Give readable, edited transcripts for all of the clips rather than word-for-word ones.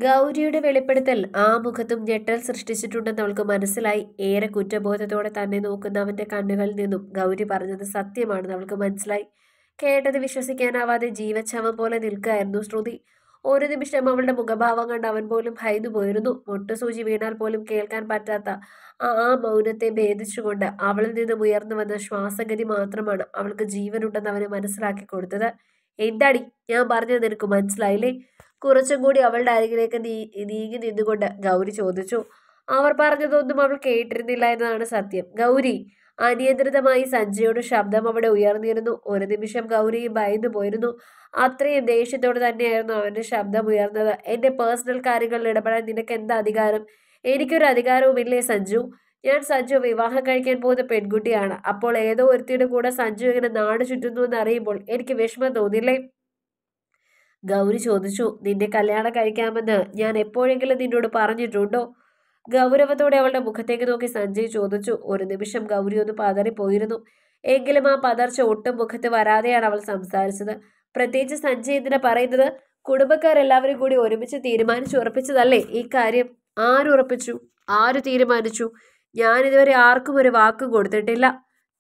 ഗൗരിയുടെ വെളിപ്പെടുത്തൽ ആ മുഖത്തും ഞെട്ടൽ സൃഷ്ടിച്ചിട്ടുണ്ടെന്ന് അവൾക്ക് മനസ്സിലായി. ഏറെ കുറ്റബോധത്തോടെ തന്നെ നോക്കുന്ന അവന്റെ കണ്ണുകളിൽ നിന്നും ഗൗരി പറഞ്ഞത് സത്യമാണെന്ന് അവൾക്ക് മനസ്സിലായി. കേട്ടത് വിശ്വസിക്കാനാവാതെ ജീവച്ഛവം പോലെ നിൽക്കുകയായിരുന്നു ശ്രുതി. ഒരു നിമിഷം അവളുടെ മുഖഭാവം കണ്ട് അവൻ പോലും ഭയന്നു പോയിരുന്നു. മുട്ടുസൂചി വീണാൽ പോലും കേൾക്കാൻ പറ്റാത്ത ആ മൗനത്തെ ഭേദിച്ചുകൊണ്ട് അവളിൽ നിന്നും ഉയർന്നു വന്ന ശ്വാസഗതി മാത്രമാണ് അവൾക്ക് ജീവനുണ്ടെന്ന് അവന് മനസ്സിലാക്കി കൊടുത്തത്. എന്താടി, ഞാൻ പറഞ്ഞത് നിനക്ക് മനസ്സിലായില്ലേ? കുറച്ചും കൂടി അവളുടെ അരികിലേക്ക് നീങ്ങി നിന്നുകൊണ്ട് ഗൗരി ചോദിച്ചു. അവർ പറഞ്ഞതൊന്നും അവൾ കേട്ടിരുന്നില്ല എന്നതാണ് സത്യം. ഗൗരി! അനിയന്ത്രിതമായി സഞ്ജയോട് ശബ്ദം അവിടെ ഉയർന്നിരുന്നു. ഒരു നിമിഷം ഗൗരിയും ഭയന്നു പോയിരുന്നു. അത്രയും ദേഷ്യത്തോട് തന്നെയായിരുന്നു അവന്റെ ശബ്ദം ഉയർന്നത്. എന്റെ പേഴ്സണൽ കാര്യങ്ങളിൽ ഇടപെടാൻ നിനക്ക് എന്താ അധികാരം? എനിക്കൊരു അധികാരവുമില്ലേ സഞ്ജു? ഞാൻ സഞ്ജു വിവാഹം കഴിക്കാൻ പോകുന്ന പെൺകുട്ടിയാണ്. അപ്പോൾ ഏതോ ഒരുത്തിയുടെ കൂടെ സഞ്ജു ഇങ്ങനെ നാട് ചുറ്റുന്നു എന്ന് അറിയുമ്പോൾ എനിക്ക് വിഷമം തോന്നില്ലേ? ഗൗരി ചോദിച്ചു. നിന്നെ കല്യാണം കഴിക്കാമെന്ന് ഞാൻ എപ്പോഴെങ്കിലും നിന്നോട് പറഞ്ഞിട്ടുണ്ടോ? ഗൗരവത്തോടെ അവളുടെ മുഖത്തേക്ക് നോക്കി സഞ്ജയ് ചോദിച്ചു. ഒരു നിമിഷം ഗൗരി ഒന്ന് പതറിപ്പോയിരുന്നു. എങ്കിലും ആ പതർച്ച ഒട്ടും മുഖത്ത് വരാതെയാണ് അവൾ സംസാരിച്ചത്. പ്രത്യേകിച്ച് സഞ്ജയ് എന്തിനാ പറയുന്നത്? കുടുംബക്കാരെല്ലാവരും കൂടി ഒരുമിച്ച് തീരുമാനിച്ചു ഉറപ്പിച്ചതല്ലേ ഈ കാര്യം? ആരുറപ്പിച്ചു? ആര് തീരുമാനിച്ചു? ഞാൻ ഇതുവരെ ആർക്കും ഒരു വാക്കും കൊടുത്തിട്ടില്ല.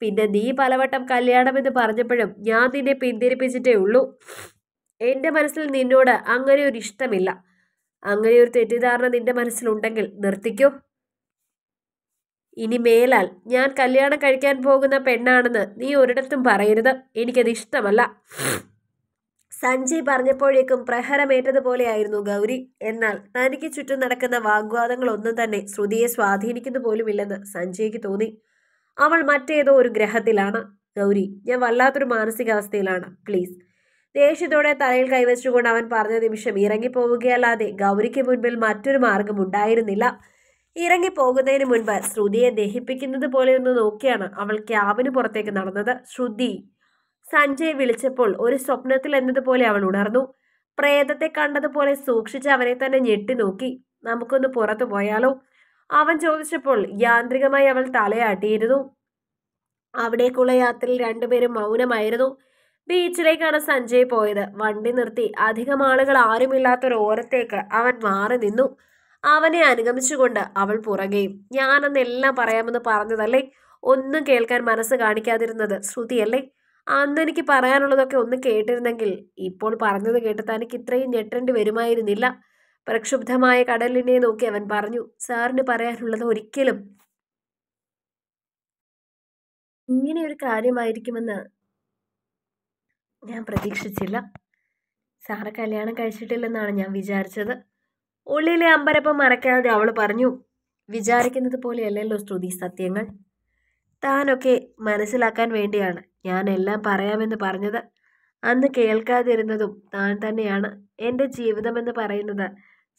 പിന്നെ നീ പലവട്ടം കല്യാണമെന്ന് പറഞ്ഞപ്പോഴും ഞാൻ നിന്നെ പിന്തിരിപ്പിച്ചിട്ടേ ഉള്ളൂ. എന്റെ മനസ്സിൽ നിന്നോട് അങ്ങനെ ഒരു ഇഷ്ടമില്ല. അങ്ങനെ ഒരു തെറ്റിദ്ധാരണ നിന്റെ മനസ്സിലുണ്ടെങ്കിൽ നിർത്തിക്കോ. ഇനി മേലാൽ ഞാൻ കല്യാണം കഴിക്കാൻ പോകുന്ന പെണ്ണാണെന്ന് നീ ഒരിടത്തും പറയരുത്. എനിക്കത് ഇഷ്ടമല്ല. സഞ്ജയ് പറഞ്ഞപ്പോഴേക്കും പ്രഹരമേറ്റതുപോലെയായിരുന്നു ഗൗരി. എന്നാൽ തനിക്ക് ചുറ്റും നടക്കുന്ന വാഗ്വാദങ്ങളൊന്നും തന്നെ ശ്രുതിയെ സ്വാധീനിക്കുന്നു പോലുമില്ലെന്ന് സഞ്ജയ്ക്ക് തോന്നി. അവൾ മറ്റേതോ ഒരു ഗ്രഹത്തിലാണ്. ഗൗരി, ഞാൻ വല്ലാത്തൊരു മാനസികാവസ്ഥയിലാണ്. പ്ലീസ്. ദേഷ്യത്തോടെ തലയിൽ കൈവച്ചുകൊണ്ട് അവൻ പറഞ്ഞ നിമിഷം ഇറങ്ങിപ്പോവുകയല്ലാതെ ഗൗരിക്ക് മുൻപിൽ മറ്റൊരു മാർഗം ഉണ്ടായിരുന്നില്ല. ഇറങ്ങിപ്പോകുന്നതിന് മുൻപ് ശ്രുതിയെ ദഹിപ്പിക്കുന്നത് പോലെ ഒന്ന് നോക്കിയാണ് അവൾ ക്യാബിന് പുറത്തേക്ക് നടന്നത്. ശ്രുതി! സഞ്ജയ് വിളിച്ചപ്പോൾ ഒരു സ്വപ്നത്തിൽ എന്നതുപോലെ അവൾ ഉണർന്നു. പ്രേതത്തെ കണ്ടതുപോലെ സൂക്ഷിച്ച് അവനെ തന്നെ ഞെട്ടി നോക്കി. നമുക്കൊന്ന് പുറത്തു പോയാലോ? അവൻ ചോദിച്ചപ്പോൾ യാന്ത്രികമായി അവൾ തലയാട്ടിയിരുന്നു. അവിടേക്കുള്ള യാത്രയിൽ രണ്ടുപേരും മൗനമായിരുന്നു. ബീച്ചിലേക്കാണ് സഞ്ജയ് പോയത്. വണ്ടി നിർത്തി അധികം ആളുകൾ ആരുമില്ലാത്തൊരു ഓരത്തേക്ക് അവൻ മാറി നിന്നു. അവനെ അനുഗമിച്ചുകൊണ്ട് അവൾ പുറകെയും. ഞാനന്ന് എല്ലാം പറയാമെന്ന് പറഞ്ഞതല്ലേ? ഒന്നും കേൾക്കാൻ മനസ്സ് കാണിക്കാതിരുന്നത് ശ്രുതിയല്ലേ? അന്ന് എനിക്ക് പറയാനുള്ളതൊക്കെ ഒന്ന് കേട്ടിരുന്നെങ്കിൽ ഇപ്പോൾ പറഞ്ഞത് കേട്ട് തനിക്ക് ഇത്രയും ഞെട്ടേണ്ടി വരുമായിരുന്നില്ല. പ്രക്ഷുബ്ധമായ കടലിനെ നോക്കി അവൻ പറഞ്ഞു. സാറിന് പറയാനുള്ളത് ഒരിക്കലും ഇങ്ങനെയൊരു കാര്യമായിരിക്കുമെന്ന് ഞാൻ പ്രതീക്ഷിച്ചില്ല. സാറ് കല്യാണം കഴിച്ചിട്ടില്ലെന്നാണ് ഞാൻ വിചാരിച്ചത്. ഉള്ളിലെ അമ്പരപ്പം മറക്കാതെ അവൾ പറഞ്ഞു. വിചാരിക്കുന്നത് പോലെയല്ലല്ലോ ശ്രുതി സത്യങ്ങൾ. താനൊക്കെ മനസ്സിലാക്കാൻ വേണ്ടിയാണ് ഞാൻ എല്ലാം പറയാമെന്ന് പറഞ്ഞത്. അന്ന് കേൾക്കാതിരുന്നതും താൻ തന്നെയാണ്. എൻ്റെ ജീവിതമെന്ന് പറയുന്നത്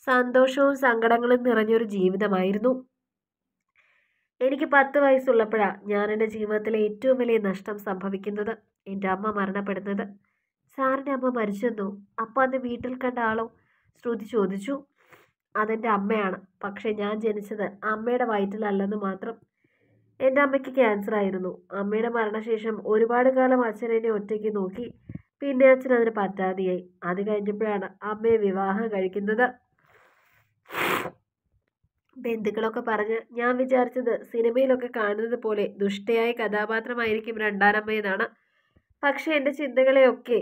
സന്തോഷവും സങ്കടങ്ങളും നിറഞ്ഞൊരു ജീവിതമായിരുന്നു. എനിക്ക് 10 വയസ്സുള്ളപ്പോഴാണ് ഞാൻ എൻ്റെ ജീവിതത്തിലെ ഏറ്റവും വലിയ നഷ്ടം സംഭവിക്കുന്നത്. എൻ്റെ അമ്മ മരണപ്പെടുന്നത്. സാറിൻ്റെ അമ്മ മരിച്ചെന്നോ? അപ്പം അന്ന് വീട്ടിൽ കണ്ട ആളോ? ശ്രുതി ചോദിച്ചു. അതെൻ്റെ അമ്മയാണ്. പക്ഷെ ഞാൻ ജനിച്ചത് അമ്മയുടെ വയറ്റിലല്ലെന്ന് മാത്രം. എൻ്റെ അമ്മയ്ക്ക് ക്യാൻസർ ആയിരുന്നു. അമ്മയുടെ മരണശേഷം ഒരുപാട് കാലം അച്ഛൻ എന്നെ ഒറ്റയ്ക്ക് നോക്കി. പിന്നെ അച്ഛൻ അതിന് പറ്റാതെയായി. അത് കഴിഞ്ഞപ്പോഴാണ് അമ്മയെ വിവാഹം കഴിക്കുന്നത്. ബന്ധുക്കളൊക്കെ പറഞ്ഞ് ഞാൻ വിചാരിച്ചത് സിനിമയിലൊക്കെ കാണുന്നത് പോലെ ദുഷ്ടയായ കഥാപാത്രമായിരിക്കും രണ്ടാനമ്മയെന്നാണ്. പക്ഷെ എൻ്റെ ചിന്തകളെയൊക്കെ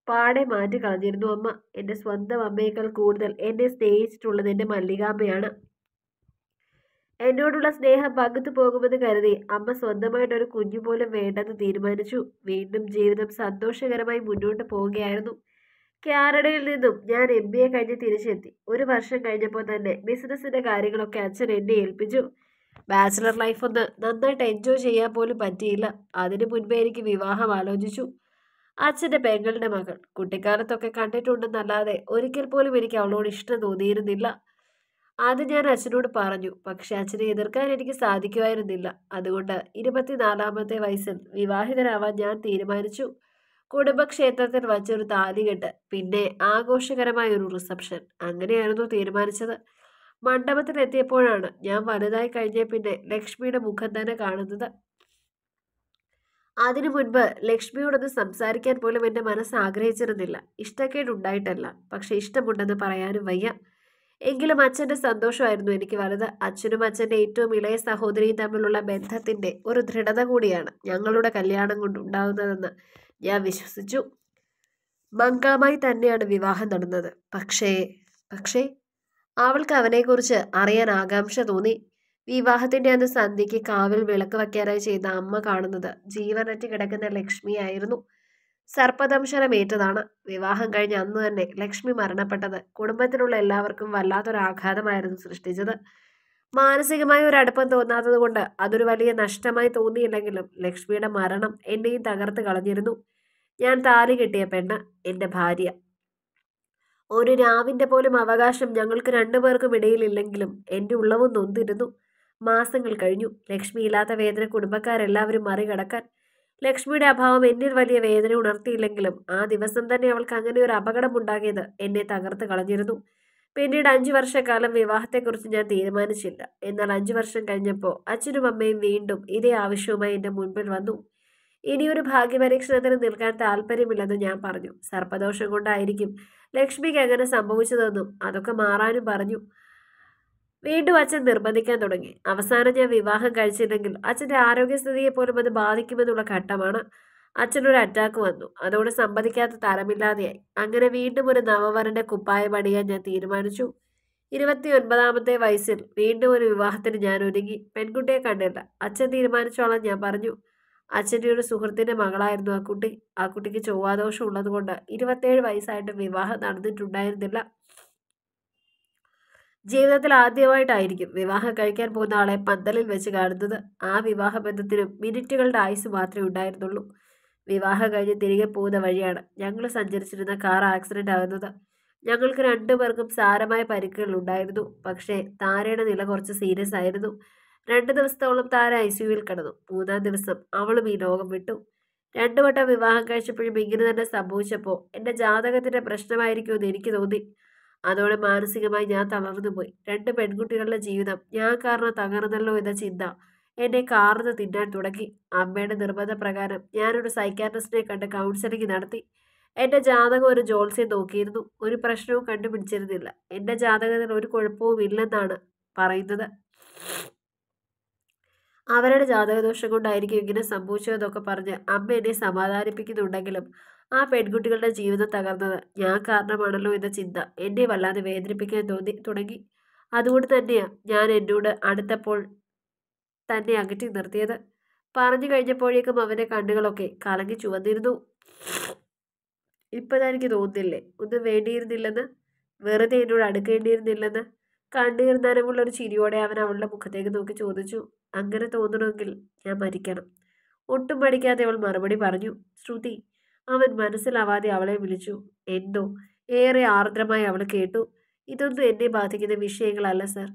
പാടെ മാറ്റി കളഞ്ഞിരുന്നു അമ്മ. എൻ്റെ സ്വന്തം അമ്മയേക്കാൾ കൂടുതൽ എന്നെ സ്നേഹിച്ചിട്ടുള്ളത് എൻ്റെ മല്ലികാമ്മയാണ്. എന്നോടുള്ള സ്നേഹം പകുത്തു പോകുമെന്ന് കരുതി അമ്മ സ്വന്തമായിട്ടൊരു കുഞ്ഞു പോലും വേണ്ടെന്ന് തീരുമാനിച്ചു. വീണ്ടും ജീവിതം സന്തോഷകരമായി മുന്നോട്ട് പോവുകയായിരുന്നു. കാനഡയിൽ നിന്നും ഞാൻ MBA കഴിഞ്ഞ് തിരിച്ചെത്തി. 1 വർഷം കഴിഞ്ഞപ്പോൾ തന്നെ ബിസിനസ്സിൻ്റെ കാര്യങ്ങളൊക്കെ അച്ഛൻ എന്നെ ഏൽപ്പിച്ചു. ബാച്ചിലർ ലൈഫ് ഒന്ന് നന്നായിട്ട് എൻജോയ് ചെയ്യാൻ പോലും പറ്റിയില്ല. അതിനു മുൻപേ എനിക്ക് വിവാഹം ആലോചിച്ചു. അച്ഛൻ്റെ പെങ്ങളുടെ മകൾ. കുട്ടിക്കാലത്തൊക്കെ കണ്ടിട്ടുണ്ടെന്നല്ലാതെ ഒരിക്കൽ പോലും എനിക്ക് അവളോട് ഇഷ്ടം തോന്നിയിരുന്നില്ല. അത് ഞാൻ അച്ഛനോട് പറഞ്ഞു. പക്ഷെ അച്ഛനെ എതിർക്കാൻ എനിക്ക് സാധിക്കുമായിരുന്നില്ല. അതുകൊണ്ട് 24-ാമത്തെ വയസ്സിൽ വിവാഹിതരാവാൻ ഞാൻ തീരുമാനിച്ചു. കുടുംബക്ഷേത്രത്തിൽ വച്ചൊരു താലികെട്ട്, പിന്നെ ആഘോഷകരമായ ഒരു റിസപ്ഷൻ. അങ്ങനെയായിരുന്നു തീരുമാനിച്ചത്. മണ്ഡപത്തിലെത്തിയപ്പോഴാണ് ഞാൻ വലുതായി കഴിഞ്ഞ പിന്നെ ലക്ഷ്മിയുടെ മുഖം തന്നെ കാണുന്നത്. അതിനു മുൻപ് ലക്ഷ്മിയോടൊന്ന് സംസാരിക്കാൻ പോലും എൻ്റെ മനസ്സ് ആഗ്രഹിച്ചിരുന്നില്ല. ഇഷ്ടക്കേടുണ്ടായിട്ടല്ല, പക്ഷെ ഇഷ്ടമുണ്ടെന്ന് പറയാനും വയ്യ. എങ്കിലും അച്ഛൻ്റെ സന്തോഷമായിരുന്നു എനിക്ക് വലുത്. അച്ഛനും അച്ഛൻ്റെ ഏറ്റവും ഇളയ സഹോദരിയും തമ്മിലുള്ള ബന്ധത്തിൻ്റെ ഒരു ദൃഢത കൂടിയാണ് ഞങ്ങളുടെ കല്യാണം കൊണ്ടുണ്ടാകുന്നതെന്ന് ഞാൻ വിശ്വസിച്ചു. മംഗളമായി തന്നെയാണ് വിവാഹം നടന്നത്. പക്ഷേ അവൾക്ക് അവനെക്കുറിച്ച് അറിയാൻ ആകാംക്ഷ തോന്നി. വിവാഹത്തിൻ്റെ അന്ന് സന്ധ്യയ്ക്ക് കാവിൽ വിളക്ക് വയ്ക്കാനായി ചെയ്ത അമ്മ കാണുന്നത് ജീവനറ്റ് കിടക്കുന്ന ലക്ഷ്മിയായിരുന്നു. സർപ്പദംശനമേറ്റതാണ്. വിവാഹം കഴിഞ്ഞ അന്ന് തന്നെ ലക്ഷ്മി മരണപ്പെട്ടത് കുടുംബത്തിലുള്ള എല്ലാവർക്കും വല്ലാത്തൊരാഘാതമായിരുന്നു സൃഷ്ടിച്ചത്. മാനസികമായ ഒരു അടുപ്പം തോന്നാത്തത് കൊണ്ട് അതൊരു വലിയ നഷ്ടമായി തോന്നിയില്ലെങ്കിലും ലക്ഷ്മിയുടെ മരണം എന്നെയും തകർത്ത് കളഞ്ഞിരുന്നു. ഞാൻ താലി കെട്ടിയ പെണ്ണ്, എൻ്റെ ഭാര്യ. ഒരു രാവിൻ്റെ പോലും അവകാശം ഞങ്ങൾക്ക് രണ്ടുപേർക്കും ഇടയിലില്ലെങ്കിലും എൻ്റെ ഉള്ളവും നൊന്തിരുന്നു. മാസങ്ങൾ കഴിഞ്ഞു. ലക്ഷ്മി ഇല്ലാത്ത വേദന കുടുംബക്കാരെല്ലാവരും മറികടക്കാൻ. ലക്ഷ്മിയുടെ അഭാവം എന്നിൽ വലിയ വേദന ഉണർത്തിയില്ലെങ്കിലും ആ ദിവസം തന്നെ അവൾക്ക് അങ്ങനെ ഒരു അപകടമുണ്ടാകിയത് എന്നെ തകർത്ത് കളഞ്ഞിരുന്നു. പിന്നീട് 5 വർഷക്കാലം വിവാഹത്തെക്കുറിച്ച് ഞാൻ തീരുമാനിച്ചില്ല. എന്നാൽ 5 വർഷം കഴിഞ്ഞപ്പോൾ അച്ഛനും അമ്മയും വീണ്ടും ഇതേ ആവശ്യവുമായി എൻ്റെ മുൻപിൽ വന്നു. ഇനിയൊരു ഭാഗ്യപരീക്ഷണത്തിന് നിൽക്കാൻ താല്പര്യമില്ലെന്ന് ഞാൻ പറഞ്ഞു. സർപ്പദോഷം കൊണ്ടായിരിക്കും ലക്ഷ്മിക്ക് അങ്ങനെ സംഭവിച്ചതെന്നും അതൊക്കെ മാറാനും പറഞ്ഞു. വീണ്ടും അച്ഛൻ നിർബന്ധിക്കാൻ തുടങ്ങി. അവസാനം ഞാൻ വിവാഹം കഴിച്ചില്ലെങ്കിൽ അച്ഛൻ്റെ ആരോഗ്യസ്ഥിതിയെ പോലും അത് ബാധിക്കുമെന്നുള്ള ഘട്ടമാണ്. അച്ഛനൊരു അറ്റാക്ക് വന്നു. അതോടെ സമ്മതിക്കാത്ത തരമില്ലാതെയായി. അങ്ങനെ വീണ്ടും ഒരു നവവരൻ്റെ കുപ്പായം അണിയാൻ ഞാൻ തീരുമാനിച്ചു. 29ാമത്തെ വയസ്സിൽ വീണ്ടും ഒരു വിവാഹത്തിന് ഞാൻ ഒരുങ്ങി. പെൺകുട്ടിയെ കണ്ടില്ല. അച്ഛൻ തീരുമാനിച്ചോളാം ഞാൻ പറഞ്ഞു. അച്ഛൻ്റെ ഒരു സുഹൃത്തിൻ്റെ മകളായിരുന്നു ആ കുട്ടി. ആ കുട്ടിക്ക് ചൊവ്വാദോഷം ഉള്ളതുകൊണ്ട് 27 വയസ്സായിട്ടും വിവാഹം നടന്നിട്ടുണ്ടായിരുന്നില്ല. ജീവിതത്തിൽ ആദ്യമായിട്ടായിരിക്കും വിവാഹം കഴിക്കാൻ പോകുന്ന ആളെ പന്തലിൽ വെച്ച് കാണുന്നത്. ആ വിവാഹ ബന്ധത്തിനും മിനിറ്റുകളുടെ ആയുസ് മാത്രമേ ഉണ്ടായിരുന്നുള്ളൂ. വിവാഹം കഴിഞ്ഞ് തിരികെ പോകുന്ന വഴിയാണ് ഞങ്ങൾ സഞ്ചരിച്ചിരുന്ന കാർ ആക്സിഡൻ്റ് ആകുന്നത്. ഞങ്ങൾക്ക് രണ്ടുപേർക്കും സാരമായ പരിക്കുകൾ ഉണ്ടായിരുന്നു. പക്ഷേ താരയുടെ നില കുറച്ച് സീരിയസ് ആയിരുന്നു. 2 ദിവസത്തോളം താര ICUവിൽ കിടന്നു. 3-ാം ദിവസം അവളും ഈ ലോകം വിട്ടു. 2 വട്ടം വിവാഹം കഴിച്ചപ്പോഴും ഇങ്ങനെ തന്നെ സംഭവിച്ചപ്പോൾ എൻ്റെ ജാതകത്തിൻ്റെ പ്രശ്നമായിരിക്കുമെന്ന് എനിക്ക് തോന്നി. അതോടെ മാനസികമായി ഞാൻ തളർന്നുപോയി. 2 പെൺകുട്ടികളുടെ ജീവിതം ഞാൻ കാരണം തകർന്നല്ലോ എന്ന ചിന്ത എന്നെ കാർന്ന് തിന്നാൻ തുടങ്ങി. അമ്മയുടെ നിർബന്ധപ്രകാരം ഞാനൊരു സൈക്കാട്രിസ്റ്റിനെ കണ്ട് കൗൺസിലിംഗ് നടത്തി. എൻ്റെ ജാതകം ഒരു ജ്യോത്സ്യൻ നോക്കിയിരുന്നു. ഒരു പ്രശ്നവും കണ്ടുപിടിച്ചിരുന്നില്ല. എൻ്റെ ജാതകത്തിൽ ഒരു കുഴപ്പവും ഇല്ലെന്നാണ് പറയുന്നത്. അവരുടെ ജാതകദോഷം കൊണ്ടായിരിക്കും ഇങ്ങനെ സംഭവിച്ചതെന്നൊക്കെ പറഞ്ഞ് അമ്മ എന്നെ സമാധാനിപ്പിക്കുന്നുണ്ടെങ്കിലും ആ പെൺകുട്ടികളുടെ ജീവിതം തകർന്നത് ഞാൻ കാരണമാണല്ലോ എന്ന ചിന്ത എന്നെ വല്ലാതെ വേദനിപ്പിക്കാൻ തുടങ്ങി. അതുകൊണ്ട് തന്നെയാണ് ഞാൻ എന്നോട് അടുത്തപ്പോൾ തന്നെ അകറ്റി നിർത്തിയത്. പറഞ്ഞു കഴിഞ്ഞപ്പോഴേക്കും അവൻ്റെ കണ്ണുകളൊക്കെ കലങ്ങി ചുവന്നിരുന്നു. ഇപ്പം എനിക്ക് തോന്നുന്നില്ലേ ഒന്നും വേണ്ടിയിരുന്നില്ലെന്ന്, വെറുതെ എന്നോട് അടുക്കേണ്ടിയിരുന്നില്ലെന്ന്? കണ്ണീർ നനവുള്ള ഒരു ചിരിയോടെ അവൻ അവളുടെ മുഖത്തേക്ക് നോക്കി ചോദിച്ചു. അങ്ങനെ തോന്നണമെങ്കിൽ ഞാൻ മരിക്കണം. ഒട്ടും മടിക്കാതെ അവൾ മറുപടി പറഞ്ഞു. ശ്രുതി. അവൻ മനസ്സിലാവാതെ അവളെ വിളിച്ചു. എന്തോ ഏറെ ആർദ്രമായി അവൾ കേട്ടു. ഇതൊന്നും എന്നെ ബാധിക്കുന്ന വിഷയങ്ങളല്ല സാർ.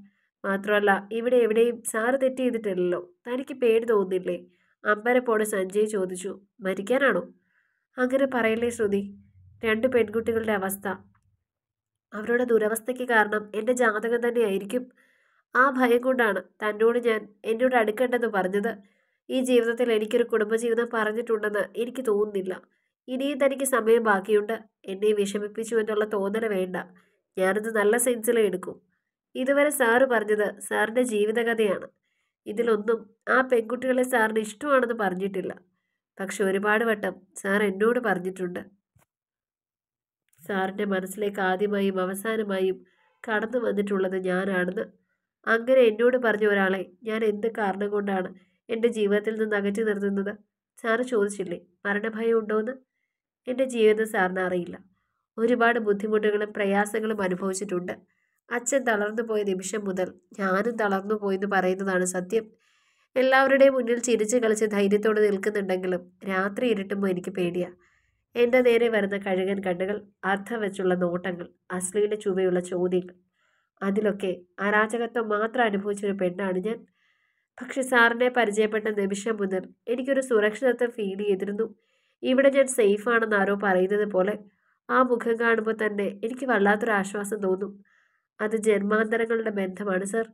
മാത്രമല്ല ഇവിടെ എവിടെയും സാറ് തെറ്റ് ചെയ്തിട്ടില്ലല്ലോ. തനിക്ക് പേടി തോന്നുന്നില്ലേ? അമ്പരപ്പോടെ സഞ്ജയ് ചോദിച്ചു. മരിക്കാനാണോ? അങ്ങനെ പറയല്ലേ ശ്രുതി. 2 പെൺകുട്ടികളുടെ അവസ്ഥ, അവരുടെ ദുരവസ്ഥയ്ക്ക് കാരണം എൻ്റെ ജാതകം തന്നെയായിരിക്കും. ആ ഭയം കൊണ്ടാണ് എന്നോട് അടുക്കേണ്ടെന്ന് പറഞ്ഞത്. ഈ ജീവിതത്തിൽ എനിക്കൊരു കുടുംബജീവിതം പറഞ്ഞിട്ടുണ്ടെന്ന് എനിക്ക് തോന്നുന്നില്ല. ഇനിയും തനിക്ക് സമയം ബാക്കിയുണ്ട്. എന്നെ വിഷമിപ്പിച്ചു എന്നുള്ള തോന്നൽ വേണ്ട. ഞാനത് നല്ല സെൻസിലേ എടുക്കും. ഇതുവരെ സാറ് പറഞ്ഞത് സാറിൻ്റെ ജീവിതകഥയാണ്. ഇതിലൊന്നും ആ പെൺകുട്ടികളെ സാറിന് ഇഷ്ടമാണെന്ന് പറഞ്ഞിട്ടില്ല. പക്ഷെ ഒരുപാട് വട്ടം സാർ എന്നോട് പറഞ്ഞിട്ടുണ്ട്. സാറിൻ്റെ മനസ്സിലേക്ക് ആദ്യമായും അവസാനമായും കടന്നു വന്നിട്ടുള്ളത് ഞാനാണെന്ന്. അങ്ങനെ എന്നോട് പറഞ്ഞ ഒരാളെ ഞാൻ എന്ത് കാരണം കൊണ്ടാണ് എൻ്റെ ജീവിതത്തിൽ നിന്ന് അകറ്റി നിർത്തുന്നത്? സാറ് ചോദിച്ചില്ലേ മരണഭയം ഉണ്ടോയെന്ന്? എൻ്റെ ജീവിതം സാറിന് അറിയില്ല. ഒരുപാട് ബുദ്ധിമുട്ടുകളും പ്രയാസങ്ങളും അനുഭവിച്ചിട്ടുണ്ട്. അച്ഛൻ തളർന്നു പോയ നിമിഷം മുതൽ ഞാനും തളർന്നു പോയെന്ന് പറയുന്നതാണ് സത്യം. എല്ലാവരുടെയും മുന്നിൽ ചിരിച്ച് കളിച്ച് ധൈര്യത്തോടെ നിൽക്കുന്നുണ്ടെങ്കിലും രാത്രി ഇരുട്ടുമ്പോൾ എനിക്ക് പേടിയാണ്. എൻ്റെ നേരെ വരുന്ന കഴുകൻ കണ്ണുകൾ, അർത്ഥം വെച്ചുള്ള നോട്ടങ്ങൾ, അശ്ലീല ചുവയുള്ള ചോദ്യങ്ങൾ, അതിലൊക്കെ അരാജകത്വം മാത്രം അനുഭവിച്ചൊരു പെണ്ണാണ് ഞാൻ. പക്ഷെ സാറിനെ പരിചയപ്പെട്ട നിമിഷം മുതൽ എനിക്കൊരു സുരക്ഷിതത്വം ഫീൽ ചെയ്തിരുന്നു. ഇവിടെ ഞാൻ സേഫാണെന്ന് ആരോ പറയുന്നത് പോലെ. ആ മുഖം കാണുമ്പോൾ തന്നെ എനിക്ക് വല്ലാത്തൊരു ആശ്വാസം തോന്നും. അത് ജന്മാന്തരങ്ങളുടെ ബന്ധമാണ് സർ.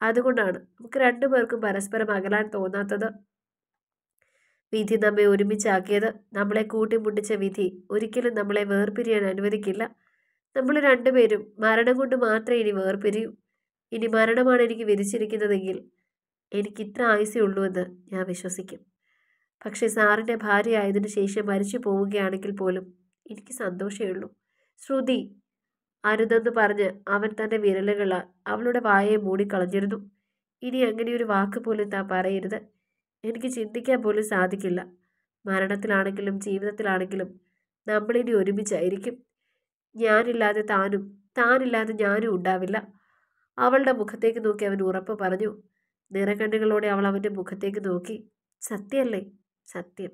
അതുകൊണ്ടാണ് നമുക്ക് 2 പേർക്കും പരസ്പരം അകലാൻ തോന്നാത്തത്. വിധി നമ്മെ ഒരുമിച്ചാക്കിയത്, നമ്മളെ കൂട്ടിമുട്ടിച്ച വിധി ഒരിക്കലും നമ്മളെ വേർപിരിയാൻ അനുവദിക്കില്ല. നമ്മൾ രണ്ടുപേരും മരണം കൊണ്ട് മാത്രമേ ഇനി വേർപിരിയൂ. ഇനി മരണമാണ് എനിക്ക് വിധിച്ചിരിക്കുന്നതെങ്കിൽ എനിക്ക് ഇത്ര ആയുസേ ഉള്ളൂ എന്ന് ഞാൻ വിശ്വസിക്കും. പക്ഷേ സാറിൻ്റെ ഭാര്യ ആയതിനു ശേഷം മരിച്ചു പോവുകയാണെങ്കിൽ പോലും എനിക്ക് സന്തോഷമേ ഉള്ളൂ. ശ്രുതി അരുതെന്ന് പറഞ്ഞ് അവൻ തൻ്റെ വിരലുകളാൽ അവളുടെ വായെ മൂടിക്കളഞ്ഞിരുന്നു. ഇനി അങ്ങനെയൊരു വാക്ക് പോലും താൻ പറയരുത്. എനിക്ക് ചിന്തിക്കാൻ പോലും സാധിക്കില്ല. മരണത്തിലാണെങ്കിലും ജീവിതത്തിലാണെങ്കിലും നമ്മളിനി ഒരുമിച്ചായിരിക്കും. ഞാനില്ലാതെ താനും താനില്ലാതെ ഞാനും ഉണ്ടാവില്ല. അവളുടെ മുഖത്തേക്ക് നോക്കി അവൻ ഉറപ്പ് പറഞ്ഞു. നിറകണ്ണുകളോടെ അവൾ അവൻ്റെ മുഖത്തേക്ക് നോക്കി. സത്യമല്ലേ? സത്യം.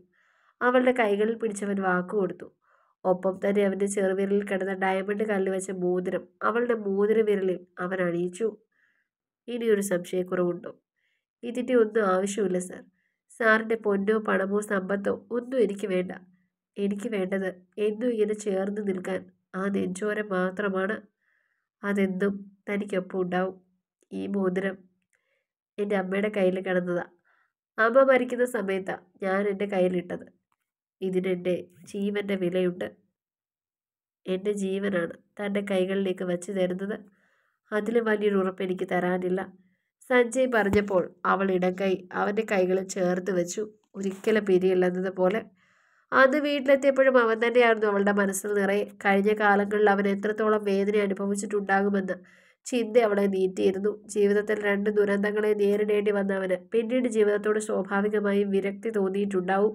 അവളുടെ കൈകളിൽ പിടിച്ചവൻ വാക്കു കൊടുത്തു. ഒപ്പം തന്നെ അവൻ്റെ ചെറുവിരലിൽ കിടന്ന ഡയമണ്ട് കല്ല് വെച്ച മോതിരം അവളുടെ മോതിര വിരലിൽ അവൻ അണിയിച്ചു. ഇനിയൊരു സംശയക്കുറവുണ്ടോ? ഇതിൻ്റെ ഒന്നും ആവശ്യമില്ല സാർ. സാറിൻ്റെ പൊന്നോ പണമോ സമ്പത്തോ ഒന്നും എനിക്ക് വേണ്ട. എനിക്ക് വേണ്ടത് എന്നും ഇങ്ങനെ ചേർന്ന് നിൽക്കാൻ ആ നെഞ്ചോരം മാത്രമാണ്. അതെന്നും തനിക്കൊപ്പം ഉണ്ടാവും. ഈ മോതിരം എൻ്റെ അമ്മയുടെ കയ്യിൽ കിടന്നതാ. അമ്മ മരിക്കുന്ന സമയത്താണ് ഞാൻ എൻ്റെ കയ്യിലിട്ടത്. ഇതിനെൻ്റെ ജീവൻ്റെ വിലയുണ്ട്. എൻ്റെ ജീവനാണ് തൻ്റെ കൈകളിലേക്ക് വച്ച് തരുന്നത്. അതിലും വലിയൊരു ഉറപ്പ് എനിക്ക് തരാനില്ല. സഞ്ജയ് പറഞ്ഞപ്പോൾ അവൾ ഇടക്കൈ അവൻ്റെ കൈകളിൽ ചേർത്ത് വെച്ചു. ഒരിക്കലും പിരിയില്ലെന്നത് പോലെ. അന്ന് വീട്ടിലെത്തിയപ്പോഴും അവൻ തന്നെയായിരുന്നു അവളുടെ മനസ്സിൽ നിറയെ. കഴിഞ്ഞ കാലങ്ങളിൽ അവൻ എത്രത്തോളം വേദന അനുഭവിച്ചിട്ടുണ്ടാകുമെന്ന് ചിന്ത അവളെ നീറ്റിയിരുന്നു. ജീവിതത്തിൽ 2 ദുരന്തങ്ങളെ നേരിടേണ്ടി വന്ന അവന് പിന്നീട് ജീവിതത്തോട് സ്വാഭാവികമായും വിരക്തി തോന്നിയിട്ടുണ്ടാവും.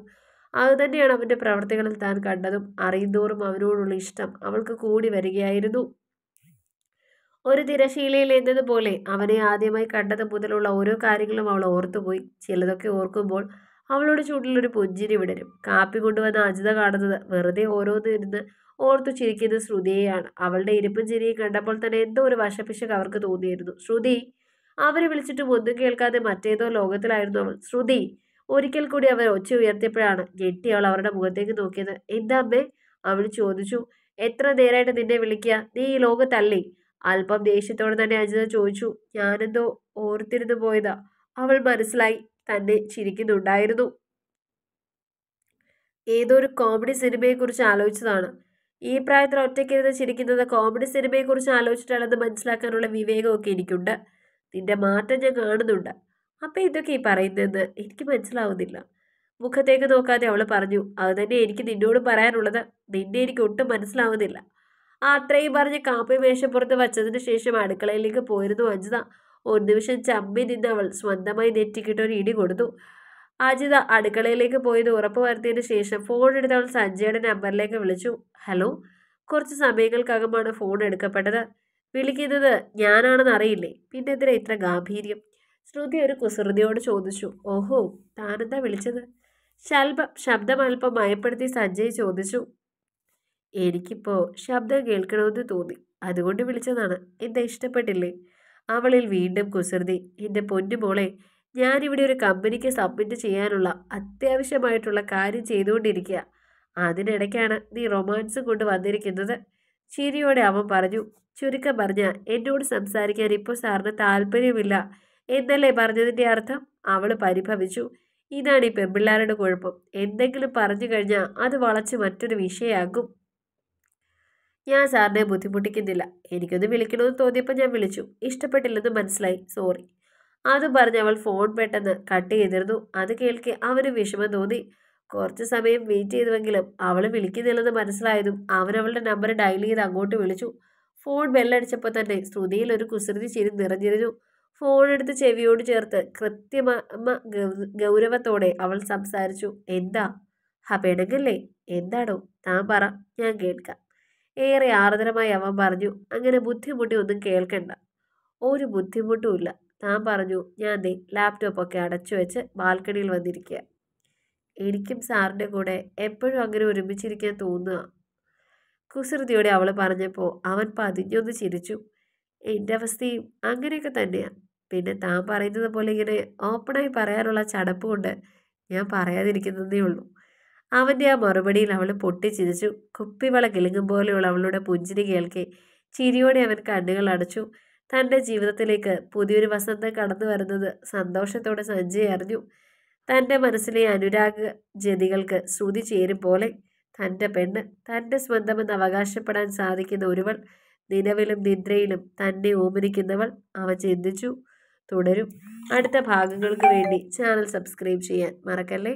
അതുതന്നെയാണ് അവൻ്റെ പ്രവർത്തികളിൽ താൻ കണ്ടതും. അറിയുന്തോറും അവനോടുള്ള ഇഷ്ടം അവൾക്ക് കൂടി വരികയായിരുന്നു. ഒരു തിരശീലയിൽ എന്നതുപോലെ അവനെ ആദ്യമായി കണ്ടത് മുതലുള്ള ഓരോ കാര്യങ്ങളും അവൾ ഓർത്തുപോയി. ചിലതൊക്കെ ഓർക്കുമ്പോൾ അവളുടെ ചുണ്ടിലൊരു പുഞ്ചിരി വിടരും. കാപ്പി കൊണ്ടുവന്ന അജിത കാണുന്നത് വെറുതെ ഓരോന്നിരുന്ന് ഓർത്തു ചിരിക്കുന്ന ശ്രുതിയെയാണ്. അവളുടെ ഇരിപ്പും ചിരിയും കണ്ടപ്പോൾ തന്നെ എന്തോ ഒരു വശപ്പിശക് അവർക്ക് തോന്നിയിരുന്നു. ശ്രുതി! അവരെ വിളിച്ചിട്ടും ഒന്നും കേൾക്കാതെ മറ്റേതോ ലോകത്തിലായിരുന്നു അവൾ. ശ്രുതി! ഒരിക്കൽ കൂടി അവർ ഒച്ച ഉയർത്തിയപ്പോഴാണ് ഞെട്ടി അവൾ അവരുടെ മുഖത്തേക്ക് നോക്കിയത്. എന്താ അമ്മേ? അവൾ ചോദിച്ചു. എത്ര നേരമായിട്ട് നിന്നെ വിളിക്കുക? നീ ഈ ലോകത്തല്ലേ? അല്പം ദേഷ്യത്തോടെ തന്നെ അജിത ചോദിച്ചു. ഞാനെന്തോ ഓർത്തിരുന്നു പോയതാ. അവൾ മനസ്സിലായി തന്നെ ചിരിക്കുന്നുണ്ടായിരുന്നു. ഏതോ ഒരു കോമഡി സിനിമയെക്കുറിച്ച് ആലോചിച്ചതാണ്. ഈ പ്രായത്തിൽ ഒറ്റയ്ക്കിരുന്ന് ചിരിക്കുന്നത് കോമഡി സിനിമയെക്കുറിച്ച് ആലോചിച്ചിട്ടാണെന്ന് മനസ്സിലാക്കാനുള്ള വിവേകമൊക്കെ എനിക്കുണ്ട്. നിന്റെ മാറ്റം ഞാൻ കാണുന്നുണ്ട്. അപ്പം ഇതൊക്കെ ഈ പറയുന്നതെന്ന് എനിക്ക് മനസ്സിലാവുന്നില്ല. മുഖത്തേക്ക് നോക്കാതെ അവൾ പറഞ്ഞു. അത് തന്നെ എനിക്ക് നിന്നോട് പറയാനുള്ളത്. നിന്നെ എനിക്ക് ഒട്ടും മനസ്സിലാവുന്നില്ല. അത്രയും പറഞ്ഞ് കാപ്പി മേശപ്പുറത്ത് വച്ചതിന് ശേഷം അടുക്കളയിലേക്ക് പോയിരുന്നു അജിത. ഒരു നിമിഷം ചമ്മി നിന്ന് അവൾ സ്വന്തമായി നെറ്റിക്കിട്ടൊരു ഇടി കൊടുത്തു. അജിത അടുക്കളയിലേക്ക് പോയത് ഉറപ്പ് വരുത്തിയതിന് ശേഷം ഫോൺ എടുത്ത് അവൾ സഞ്ജയുടെ നമ്പറിലേക്ക് വിളിച്ചു. ഹലോ. കുറച്ച് സമയങ്ങൾക്കകമാണ് ഫോൺ എടുക്കപ്പെട്ടത്. വിളിക്കുന്നത് ഞാനാണെന്ന് അറിയില്ലേ? പിന്നെന്തിനാ ഇത്ര ഗാംഭീര്യം? ശ്രുതി ഒരു കുസൃതിയോട് ചോദിച്ചു. ഓഹോ, താനെന്താ വിളിച്ചത്? ശബ്ദം അല്പം മയപ്പെടുത്തി സഞ്ജയ് ചോദിച്ചു. എനിക്കിപ്പോൾ ശബ്ദം കേൾക്കണമെന്ന് തോന്നി, അതുകൊണ്ട് വിളിച്ചതാണ്. എന്താ ഇഷ്ടപ്പെട്ടില്ലേ? അവളിൽ വീണ്ടും കുസൃതി. എൻ്റെ പൊന്നുമോളെ, ഞാനിവിടെ ഒരു കമ്പനിക്ക് സബ്മിറ്റ് ചെയ്യാനുള്ള അത്യാവശ്യമായിട്ടുള്ള കാര്യം ചെയ്തുകൊണ്ടിരിക്കുക. അതിനിടയ്ക്കാണ് നീ റൊമാൻസ് കൊണ്ട് വന്നിരിക്കുന്നത്. ചിരിയോടെ അവൻ പറഞ്ഞു. ചുരുക്കം പറഞ്ഞാൽ എന്നോട് സംസാരിക്കാൻ ഇപ്പോൾ സാറിന് താല്പര്യമില്ല എന്നല്ലേ പറഞ്ഞതിൻ്റെ അർത്ഥം? അവൾ പരിഭവിച്ചു. ഇതാണ് ഈ പെൺപിള്ളേരുടെ കുഴപ്പം. എന്തെങ്കിലും പറഞ്ഞു കഴിഞ്ഞാൽ അത് വളച്ച് മറ്റൊരു വിഷയമാകും. ഞാൻ സാറിനെ ബുദ്ധിമുട്ടിക്കുന്നില്ല. എനിക്കൊന്ന് വിളിക്കണമെന്ന് തോന്നിയപ്പോൾ ഞാൻ വിളിച്ചു. ഇഷ്ടപ്പെട്ടില്ലെന്ന് മനസ്സിലായി. സോറി. അതും പറഞ്ഞ് അവൾ ഫോൺ പെട്ടെന്ന് കട്ട് ചെയ്തിരുന്നു. അത് കേൾക്കെ അവന് വിഷമം തോന്നി. കുറച്ച് സമയം വെയിറ്റ് ചെയ്തുവെങ്കിലും അവൾ വിളിക്കുന്നില്ലെന്ന് മനസ്സിലായതും അവൻ അവളുടെ നമ്പർ ഡയൽ ചെയ്ത് അങ്ങോട്ട് വിളിച്ചു. ഫോൺ ബെല്ലടിച്ചപ്പോൾ തന്നെ ശ്രുതിയിൽ ഒരു കുസൃതി ചിരി നിറഞ്ഞിരുന്നു. ഫോൺ എടുത്ത് ചെവിയോട് ചേർത്ത് ഗൗരവത്തോടെ അവൾ സംസാരിച്ചു. എന്താ? പെണങ്ങല്ലേ? എന്താണോ? താൻ പറ, ഞാൻ കേൾക്കാം. ഏറെ ആർദ്രമായി അവൻ പറഞ്ഞു. അങ്ങനെ ബുദ്ധിമുട്ടി ഒന്നും കേൾക്കണ്ട. ഒരു ബുദ്ധിമുട്ടുമില്ല. താൻ പറഞ്ഞു. ഞാൻ ദേ ലാപ്ടോപ്പൊക്കെ അടച്ചു വെച്ച് ബാൽക്കണിയിൽ വന്നിരിക്കുക. എനിക്കും സാറിൻ്റെ കൂടെ എപ്പോഴും അങ്ങനെ ഒരുമിച്ചിരിക്കാൻ തോന്നുക. കുസൃതിയോടെ അവൾ പറഞ്ഞപ്പോൾ അവൻ പതിഞ്ഞൊന്ന് ചിരിച്ചു. എൻ്റെ അവസ്ഥയും അങ്ങനെയൊക്കെ തന്നെയാണ്. പിന്നെ താൻ പറയുന്നത് പോലെ ഇങ്ങനെ ഓപ്പണായി പറയാനുള്ള ചടപ്പ് കൊണ്ട് ഞാൻ പറയാതിരിക്കുന്നതേ ഉള്ളൂ. അവൻ്റെ ആ മറുപടിയിൽ അവൾ പൊട്ടിച്ചിരിച്ചു. കുപ്പിവള കിളുങ്ങും പോലെയുള്ള അവളുടെ പുഞ്ചിരി കേൾക്കെ ചിരിയോടെ അവൻ കണ്ണുകൾ അടച്ചു. തൻ്റെ ജീവിതത്തിലേക്ക് പുതിയൊരു വസന്തം കടന്നു വരുന്നത് സന്തോഷത്തോടെ സഞ്ജയ് അറിഞ്ഞു. തൻ്റെ മനസ്സിലെ അനുരാഗ ജതികൾക്ക് ശ്രുതി ചേരും പോലെ തൻ്റെ പെണ്ണ്, തൻ്റെ സ്വന്തമെന്ന് അവകാശപ്പെടാൻ സാധിക്കുന്ന ഒരുവൾ, നിലവിലും നിദ്രയിലും തന്നെ ഓമനിക്കുന്നവൾ, അവൻ ചിന്തിച്ചു. തുടരും. അടുത്ത ഭാഗങ്ങൾക്ക് വേണ്ടി ചാനൽ സബ്സ്ക്രൈബ് ചെയ്യാൻ മറക്കല്ലേ.